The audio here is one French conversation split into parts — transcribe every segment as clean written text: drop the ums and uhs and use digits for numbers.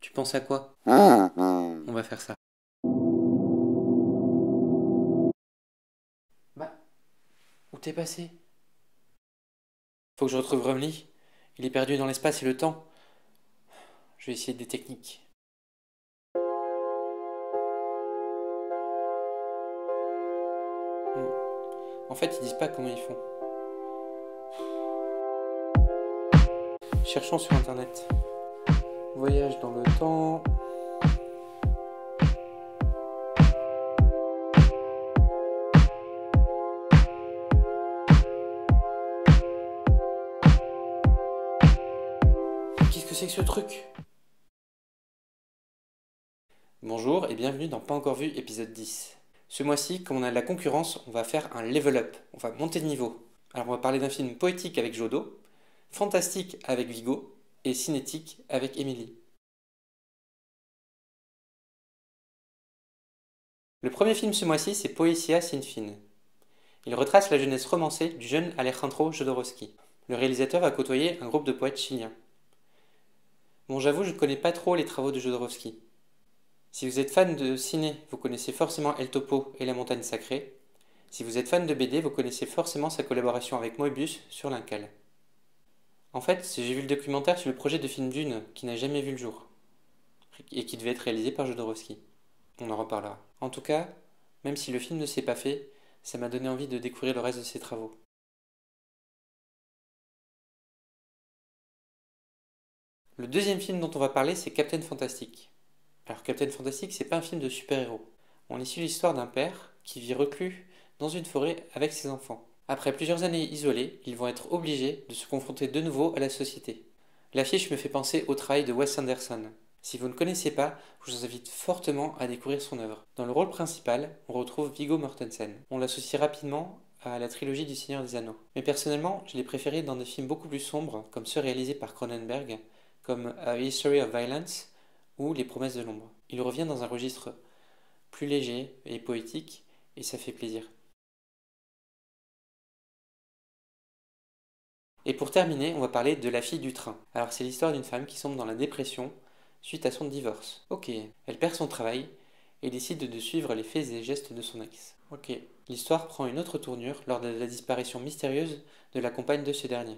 Tu penses à quoi? On va faire ça. Bah, où t'es passé? Faut que je retrouve Rumley. Il est perdu dans l'espace et le temps. Je vais essayer des techniques. Hmm. En fait, ils disent pas comment ils font. Cherchons sur internet. Voyage dans le temps. Qu'est-ce que c'est que ce truc? Bonjour et bienvenue dans Pas encore vu épisode 10. Ce mois-ci, comme on a de la concurrence, on va faire un level up. On va monter de niveau. Alors on va parler d'un film poétique avec Jodo, fantastique avec Vigo et cinétique avec Émilie. Le premier film ce mois-ci, c'est Poesia sin fin. Il retrace la jeunesse romancée du jeune Alejandro Jodorowsky. Le réalisateur a côtoyé un groupe de poètes chiliens. Bon, j'avoue, je ne connais pas trop les travaux de Jodorowsky. Si vous êtes fan de ciné, vous connaissez forcément El Topo et La Montagne Sacrée. Si vous êtes fan de BD, vous connaissez forcément sa collaboration avec Moebius sur l'Incal. En fait, j'ai vu le documentaire sur le projet de film Dune, qui n'a jamais vu le jour, et qui devait être réalisé par Jodorowsky. On en reparlera. En tout cas, même si le film ne s'est pas fait, ça m'a donné envie de découvrir le reste de ses travaux. Le deuxième film dont on va parler, c'est Captain Fantastic. Alors Captain Fantastic, c'est pas un film de super-héros. On y suit l'histoire d'un père qui vit reclus dans une forêt avec ses enfants. Après plusieurs années isolés, ils vont être obligés de se confronter de nouveau à la société. L'affiche me fait penser au travail de Wes Anderson. Si vous ne connaissez pas, je vous invite fortement à découvrir son œuvre. Dans le rôle principal, on retrouve Viggo Mortensen. On l'associe rapidement à la trilogie du Seigneur des Anneaux. Mais personnellement, je l'ai préféré dans des films beaucoup plus sombres, comme ceux réalisés par Cronenberg, comme A History of Violence ou Les Promesses de l'Ombre. Il revient dans un registre plus léger et poétique, et ça fait plaisir. Et pour terminer, on va parler de La fille du train. Alors c'est l'histoire d'une femme qui sombre dans la dépression suite à son divorce. Ok, elle perd son travail et décide de suivre les faits et gestes de son ex. Ok, l'histoire prend une autre tournure lors de la disparition mystérieuse de la compagne de ce dernier.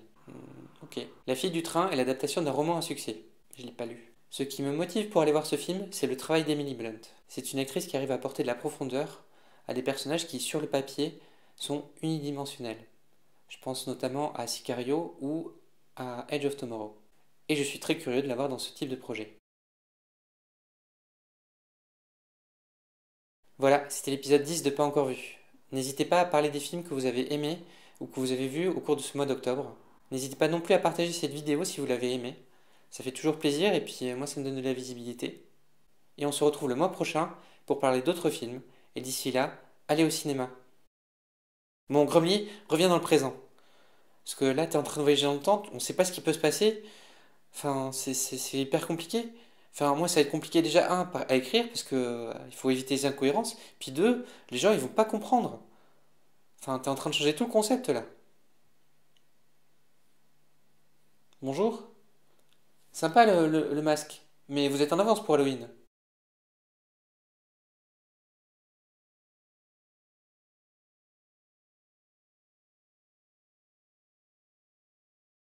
Ok. La fille du train est l'adaptation d'un roman à succès. Je l'ai pas lu. Ce qui me motive pour aller voir ce film, c'est le travail d'Emily Blunt. C'est une actrice qui arrive à apporter de la profondeur à des personnages qui, sur le papier, sont unidimensionnels. Je pense notamment à Sicario ou à Edge of Tomorrow. Et je suis très curieux de la voir dans ce type de projet. Voilà, c'était l'épisode 10 de Pas encore vu. N'hésitez pas à parler des films que vous avez aimés ou que vous avez vus au cours de ce mois d'octobre. N'hésitez pas non plus à partager cette vidéo si vous l'avez aimée. Ça fait toujours plaisir et puis moi ça me donne de la visibilité. Et on se retrouve le mois prochain pour parler d'autres films. Et d'ici là, allez au cinéma. Bon, Gromly, reviens dans le présent. Parce que là, t'es en train de voyager dans le temps, on sait pas ce qui peut se passer. Enfin, c'est hyper compliqué. Enfin, moi, ça va être compliqué déjà, un, à écrire, parce que il faut éviter les incohérences. Puis deux, les gens, ils vont pas comprendre. Enfin, t'es en train de changer tout le concept, là. Bonjour. Sympa le masque. Mais vous êtes en avance pour Halloween.